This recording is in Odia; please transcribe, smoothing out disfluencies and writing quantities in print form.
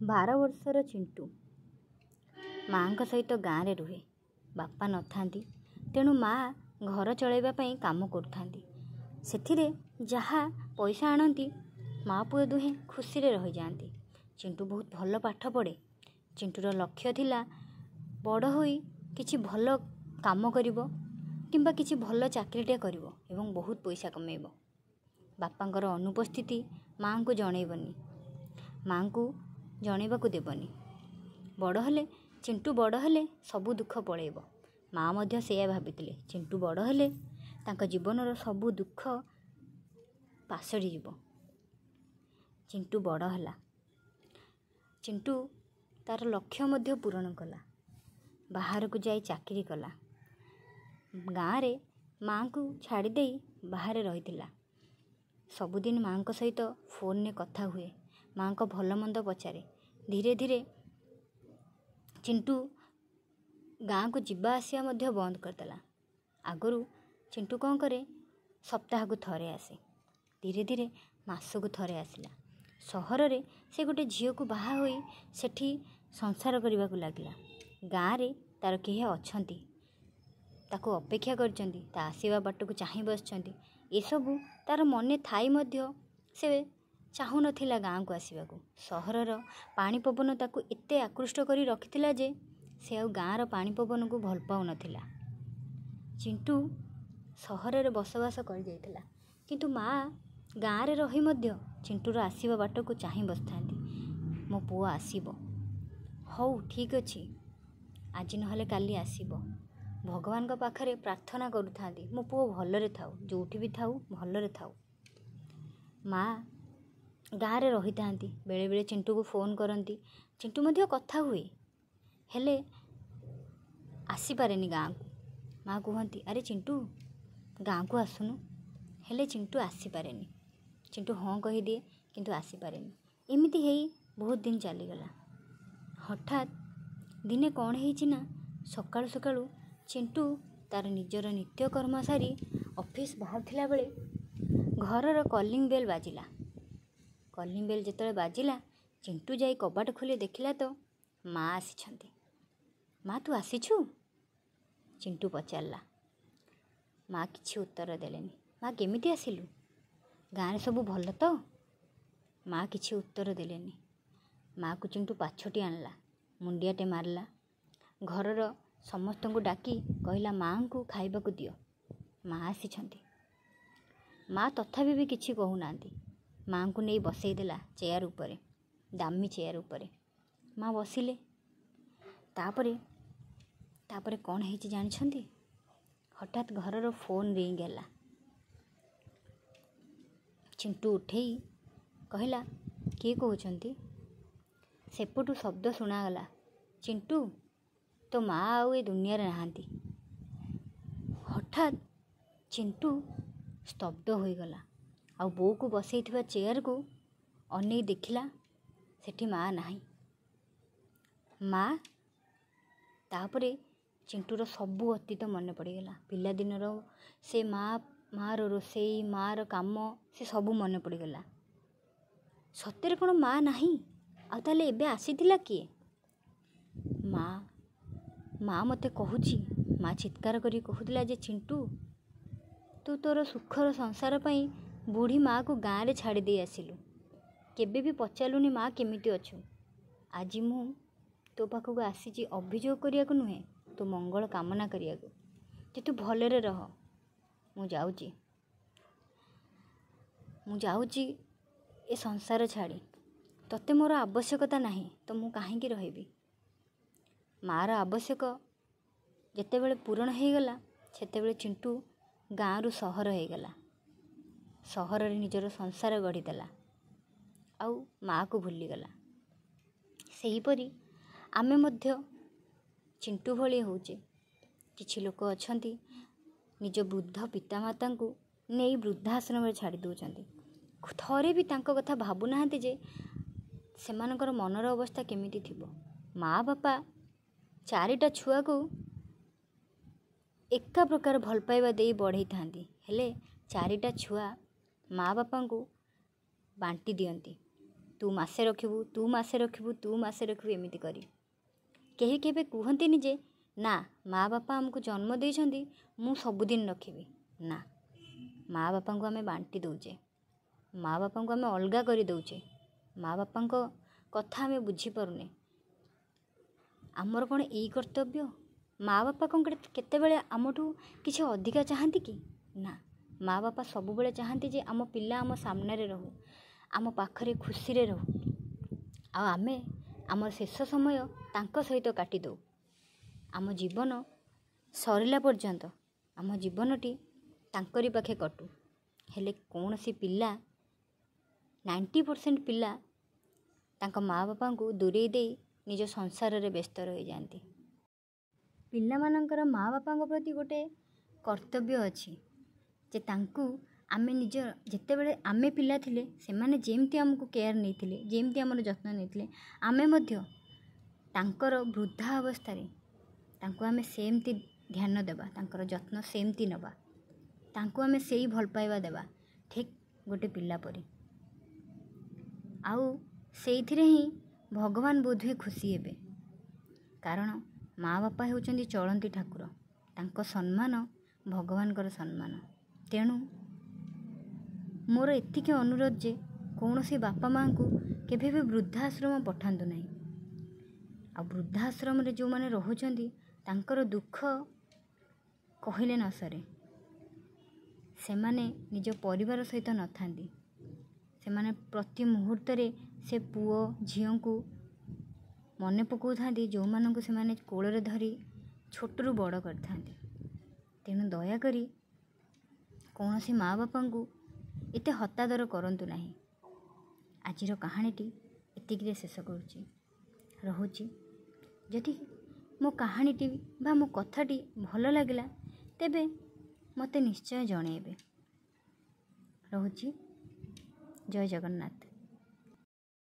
12 ବର୍ଷର ଚିଣ୍ଟୁ ମାଆଙ୍କ ସହିତ ଗାଁରେ ରୁହେ। ବାପା ନଥାନ୍ତି, ତେଣୁ ମାଆ ଘର ଚଳାଇବା ପାଇଁ କାମ କରୁଥାନ୍ତି। ସେଥିରେ ଯାହା ପଇସା ଆଣନ୍ତି ମାଆ ପୁଅ ଦୁହେଁ ଖୁସିରେ ରହିଯାଆନ୍ତି। ଚିଣ୍ଟୁ ବହୁତ ଭଲ ପାଠ ପଢ଼େ। ଚିଣ୍ଟୁର ଲକ୍ଷ୍ୟ ଥିଲା ବଡ଼ ହୋଇ କିଛି ଭଲ କାମ କରିବ କିମ୍ବା କିଛି ଭଲ ଚାକିରିଟିଏ କରିବ ଏବଂ ବହୁତ ପଇସା କମେଇବ। ବାପାଙ୍କର ଅନୁପସ୍ଥିତି ମାଆଙ୍କୁ ଜଣେଇବନି, ମାଆଙ୍କୁ ଜଣେଇବାକୁ ଦେବନି। ଚିଣ୍ଟୁ ବଡ଼ ହେଲେ ସବୁ ଦୁଃଖ ପଳେଇବ। ମାଆ ମଧ୍ୟ ସେଇଆ ଭାବିଥିଲେ। ଚିଣ୍ଟୁ ବଡ଼ ହେଲେ ତାଙ୍କ ଜୀବନର ସବୁ ଦୁଃଖ ପାସୋରି ଯିବ। ଚିଣ୍ଟୁ ବଡ଼ ହେଲା। ଚିଣ୍ଟୁ ତାର ଲକ୍ଷ୍ୟ ମଧ୍ୟ ପୂରଣ କଲା। ବାହାରକୁ ଯାଇ ଚାକିରି କଲା। ଗାଁରେ ମାଆଙ୍କୁ ଛାଡ଼ି ଦେଇ ବାହାରେ ରହିଥିଲା। ସବୁଦିନ ମାଆଙ୍କ ସହିତ ଫୋନରେ କଥା ହୁଏ, ମାଆଙ୍କ ଭଲ ମନ୍ଦ ପଚାରେ। ଧୀରେ ଧୀରେ ଚିଣ୍ଟୁ ଗାଁକୁ ଯିବା ଆସିବା ମଧ୍ୟ ବନ୍ଦ କରିଦେଲା। ଆଗରୁ ଚିଣ୍ଟୁ କ'ଣ କରେ, ସପ୍ତାହକୁ ଥରେ ଆସେ। ଧୀରେ ଧୀରେ ମାସକୁ ଥରେ ଆସିଲା। ସହରରେ ସେ ଗୋଟେ ଝିଅକୁ ବାହା ହୋଇ ସେଠି ସଂସାର କରିବାକୁ ଲାଗିଲା। ଗାଁରେ ତାର କେହି ଅଛନ୍ତି, ତାକୁ ଅପେକ୍ଷା କରିଛନ୍ତି, ତା ଆସିବା ବାଟକୁ ଚାହିଁ ବସିଛନ୍ତି। ଏସବୁ ତାର ମନେ ଥାଇ ମଧ୍ୟ ସେ ଚାହୁଁନଥିଲା ଗାଁକୁ ଆସିବାକୁ। ସହରର ପାଣି ପବନ ତାକୁ ଏତେ ଆକୃଷ୍ଟ କରି ରଖିଥିଲା ଯେ ସେ ଆଉ ଗାଁର ପାଣି ପବନକୁ ଭଲ ପାଉନଥିଲା। ଚିଣ୍ଟୁ ସହରରେ ବସବାସ କରିଯାଇଥିଲା, କିନ୍ତୁ ମାଆ ଗାଁରେ ରହି ମଧ୍ୟ ଚିଣ୍ଟୁର ଆସିବା ବାଟକୁ ଚାହିଁ ବସିଥାନ୍ତି। ମୋ ପୁଅ ଆସିବ, ହଉ ଠିକ୍ ଅଛି, ଆଜି ନହେଲେ କାଲି ଆସିବ। ଭଗବାନଙ୍କ ପାଖରେ ପ୍ରାର୍ଥନା କରୁଥାନ୍ତି, ମୋ ପୁଅ ଭଲରେ ଥାଉ, ଯେଉଁଠି ବି ଥାଉ ଭଲରେ ଥାଉ। ମାଆ ଗାଁରେ ରହିଥାନ୍ତି। ବେଳେବେଳେ ଚିଣ୍ଟୁକୁ ଫୋନ୍ କରନ୍ତି। ଚିଣ୍ଟୁ ମଧ୍ୟ କଥା ହୁଏ, ହେଲେ ଆସିପାରେନି ଗାଁକୁ। ମାଆ କୁହନ୍ତି, ଆରେ ଚିଣ୍ଟୁ ଗାଁକୁ ଆସୁନୁ। ହେଲେ ଚିଣ୍ଟୁ ଆସିପାରେନି। ଚିଣ୍ଟୁ ହଁ କହିଦିଏ, କିନ୍ତୁ ଆସିପାରେନି। ଏମିତି ହେଇ ବହୁତ ଦିନ ଚାଲିଗଲା। ହଠାତ୍ ଦିନେ କ'ଣ ହେଇଛି ନା, ସକାଳୁ ସକାଳୁ ଚିଣ୍ଟୁ ତାର ନିଜର ନିତ୍ୟକର୍ମ ସାରି ଅଫିସ୍ ବାହାରୁଥିଲା ବେଳେ ଘରର କଲିଂ ବେଲ୍ ବାଜିଲା। କଲିଂ ବେଲ୍ ଯେତେବେଳେ ବାଜିଲା, ଚିଣ୍ଟୁ ଯାଇ କବାଟ ଖୋଲି ଦେଖିଲା ତ ମାଆ ଆସିଛନ୍ତି। ମାଆ ତୁ ଆସିଛୁ? ଚିଣ୍ଟୁ ପଚାରିଲା। ମାଆ କିଛି ଉତ୍ତର ଦେଲେନି। ମାଆ କେମିତି ଆସିଲୁ? ଗାଁରେ ସବୁ ଭଲ ତ? ମାଆ କିଛି ଉତ୍ତର ଦେଲେନି। ମାଆକୁ ଚିଣ୍ଟୁ ପାଛୋଟି ଆଣିଲା, ମୁଣ୍ଡିଆଟେ ମାରିଲା। ଘରର ସମସ୍ତଙ୍କୁ ଡାକି କହିଲା, ମାଆଙ୍କୁ ଖାଇବାକୁ ଦିଅ, ମାଆ ଆସିଛନ୍ତି। ମାଆ ତଥାପି ବି କିଛି କହୁନାହାନ୍ତି। ମାଆଙ୍କୁ ନେଇ ବସେଇ ଦେଲା ଚେୟାର ଉପରେ, ଦାମୀ ଚେୟାର ଉପରେ। ମାଆ ବସିଲେ। ତାପରେ କ'ଣ ହେଇଛି ଜାଣିଛନ୍ତି? ହଠାତ୍ ଘରର ଫୋନ୍ ରିଙ୍ଗ ହେଲା। ଚିଣ୍ଟୁ ଉଠେଇ କହିଲା, କିଏ କହୁଛନ୍ତି? ସେପଟୁ ଶବ୍ଦ ଶୁଣାଗଲା, ଚିଣ୍ଟୁ ତୋ ମାଆ ଆଉ ଏ ଦୁନିଆରେ ନାହାନ୍ତି। ହଠାତ୍ ଚିଣ୍ଟୁ ସ୍ତବ୍ଧ ହୋଇଗଲା। ଆଉ ବୋଉକୁ ବସେଇଥିବା ଚେୟାରକୁ ଅନେଇ ଦେଖିଲା, ସେଠି ମାଆ ନାହିଁ। ମାଆ? ତାପରେ ଚିଣ୍ଟୁର ସବୁ ଅତୀତ ମନେ ପଡ଼ିଗଲା। ପିଲାଦିନର ସେ ମାଆର ରୋଷେଇ, ମାଆର କାମ, ସେ ସବୁ ମନେ ପଡ଼ିଗଲା। ସତରେ କ'ଣ ମାଆ ନାହିଁ? ଆଉ ତାହେଲେ ଏବେ ଆସିଥିଲା କିଏ? ମାଆ ମୋତେ କହୁଛି, ମାଆ ଚିତ୍କାର କରି କହୁଥିଲା ଯେ ଚିଣ୍ଟୁ ତୁ ତୋର ସୁଖର ସଂସାର ପାଇଁ ବୁଢ଼ୀ ମାଆକୁ ଗାଁରେ ଛାଡ଼ି ଦେଇ ଆସିଲୁ। କେବେ ବି ପଚାରିଲୁନି ମାଆ କେମିତି ଅଛୁ। ଆଜି ମୁଁ ତୋ ପାଖକୁ ଆସିଛି ଅଭିଯୋଗ କରିବାକୁ ନୁହେଁ, ତୋ ମଙ୍ଗଳ କାମନା କରିବାକୁ, ଯେ ତୁ ଭଲରେ ରହ। ମୁଁ ଯାଉଛି ଏ ସଂସାର ଛାଡ଼ି। ତତେ ମୋର ଆବଶ୍ୟକତା ନାହିଁ ତ ମୁଁ କାହିଁକି ରହିବି? ମାଆର ଆବଶ୍ୟକ ଯେତେବେଳେ ପୂରଣ ହେଇଗଲା, ସେତେବେଳେ ଚିଣ୍ଟୁ ଗାଁରୁ ସହର ହେଇଗଲା। ସହରରେ ନିଜର ସଂସାର ଗଢ଼ିଦେଲା, ଆଉ ମାଆକୁ ଭୁଲିଗଲା। ସେହିପରି ଆମେ ମଧ୍ୟ ଚିଣ୍ଟୁ ଭଳି ହେଉଛେ। କିଛି ଲୋକ ଅଛନ୍ତି ନିଜ ବୃଦ୍ଧ ପିତାମାତାଙ୍କୁ ନେଇ ବୃଦ୍ଧାଶ୍ରମରେ ଛାଡ଼ି ଦେଉଛନ୍ତି। ଥରେ ବି ତାଙ୍କ କଥା ଭାବୁନାହାନ୍ତି ଯେ ସେମାନଙ୍କର ମନର ଅବସ୍ଥା କେମିତି ଥିବ। ମାଆ ବାପା 4ଟା ଛୁଆକୁ ଏକା ପ୍ରକାର ଭଲ ପାଇବା ଦେଇ ବଢ଼େଇଥାନ୍ତି, ହେଲେ 4ଟା ଛୁଆ ମାଆ ବାପାଙ୍କୁ ବାଣ୍ଟି ଦିଅନ୍ତି। ତୁ ମାସେ ରଖିବୁ, ତୁ ମାସେ ରଖିବୁ, ତୁ ମାସେ ରଖିବୁ, ଏମିତି କରି କେହି କେବେ କୁହନ୍ତିନି ଯେ ନା ମା ବାପା ଆମକୁ ଜନ୍ମ ଦେଇଛନ୍ତି ମୁଁ ସବୁଦିନ ରଖିବି। ନା, ମା ବାପାଙ୍କୁ ଆମେ ବାଣ୍ଟି ଦେଉଛେ, ମା ବାପାଙ୍କୁ ଆମେ ଅଲଗା କରିଦେଉଛେ, ମା ବାପାଙ୍କ କଥା ଆମେ ବୁଝିପାରୁନେ। ଆମର କ'ଣ ଏଇ କର୍ତ୍ତବ୍ୟ? ମା ବାପା କ'ଣ କେତେବେଳେ ଆମଠୁ କିଛି ଅଧିକା ଚାହାନ୍ତି କି? ନା, ମା ବାପା ସବୁବେଳେ ଚାହାନ୍ତି ଯେ ଆମ ପିଲା ଆମ ସାମ୍ନାରେ ରହୁ, ଆମ ପାଖରେ ଖୁସିରେ ରହୁ, ଆଉ ଆମେ ଆମର ଶେଷ ସମୟ ତାଙ୍କ ସହିତ କାଟିଦେଉ। ଆମ ଜୀବନ ସରିଲା ପର୍ଯ୍ୟନ୍ତ ଆମ ଜୀବନଟି ତାଙ୍କରି ପାଖେ କଟୁ। ହେଲେ କୌଣସି ପିଲା 90% ପିଲା ତାଙ୍କ ମା ବାପାଙ୍କୁ ଦୂରେଇ ଦେଇ ନିଜ ସଂସାରରେ ବ୍ୟସ୍ତ ରହିଯାଆନ୍ତି। ପିଲାମାନଙ୍କର ମା ବାପାଙ୍କ ପ୍ରତି ଗୋଟେ କର୍ତ୍ତବ୍ୟ ଅଛି ଯେ ତାଙ୍କୁ ଆମେ ଯେତେବେଳେ ଆମେ ପିଲା ଥିଲେ ସେମାନେ ଯେମିତି ଆମକୁ କେୟାର ନେଇଥିଲେ, ଯେମିତି ଆମର ଯତ୍ନ ନେଇଥିଲେ, ଆମେ ମଧ୍ୟ ତାଙ୍କର ବୃଦ୍ଧା ଅବସ୍ଥାରେ ତାଙ୍କୁ ଆମେ ସେମିତି ଧ୍ୟାନ ଦେବା, ତାଙ୍କର ଯତ୍ନ ସେମିତି ନେବା, ତାଙ୍କୁ ଆମେ ସେଇ ଭଲ ପାଇବା ଦେବା, ଠିକ୍ ଗୋଟେ ପିଲା ପରି। ଆଉ ସେଇଥିରେ ହିଁ ଭଗବାନ ବୋଧହୁଏ ଖୁସି ହେବେ। କାରଣ ମା ବାପା ହେଉଛନ୍ତି ଚଳନ୍ତି ଠାକୁର, ତାଙ୍କ ସମ୍ମାନ ଭଗବାନଙ୍କର ସମ୍ମାନ। ତେଣୁ ମୋର ଏତିକି ଅନୁରୋଧ ଯେ କୌଣସି ବାପା ମାଆଙ୍କୁ କେବେ ବି ବୃଦ୍ଧାଶ୍ରମ ପଠାନ୍ତୁ ନାହିଁ। ଆଉ ବୃଦ୍ଧାଶ୍ରମରେ ଯେଉଁମାନେ ରହୁଛନ୍ତି ତାଙ୍କର ଦୁଃଖ କହିଲେ ନ ସରେ। ସେମାନେ ନିଜ ପରିବାର ସହିତ ନଥାନ୍ତି, ସେମାନେ ପ୍ରତି ମୁହୂର୍ତ୍ତରେ ସେ ପୁଅ ଝିଅଙ୍କୁ ମନେ ପକାଉଥାନ୍ତି ଯେଉଁମାନଙ୍କୁ ସେମାନେ କୋଳରେ ଧରି ଛୋଟରୁ ବଡ଼ କରିଥାନ୍ତି। ତେଣୁ ଦୟାକରି କୌଣସି ମା ବାପାଙ୍କୁ ଏତେ ହତାଦର କରନ୍ତୁ ନାହିଁ। ଆଜିର କାହାଣୀଟି ଏତିକିରେ ଶେଷ କରୁଛି, ରହୁଛି। ଯଦି ମୋ କାହାଣୀଟି ବା ମୋ କଥାଟି ଭଲ ଲାଗିଲା ତେବେ ମୋତେ ନିଶ୍ଚୟ ଜଣେଇବେ। ରହୁଛି। ଜୟ ଜଗନ୍ନାଥ।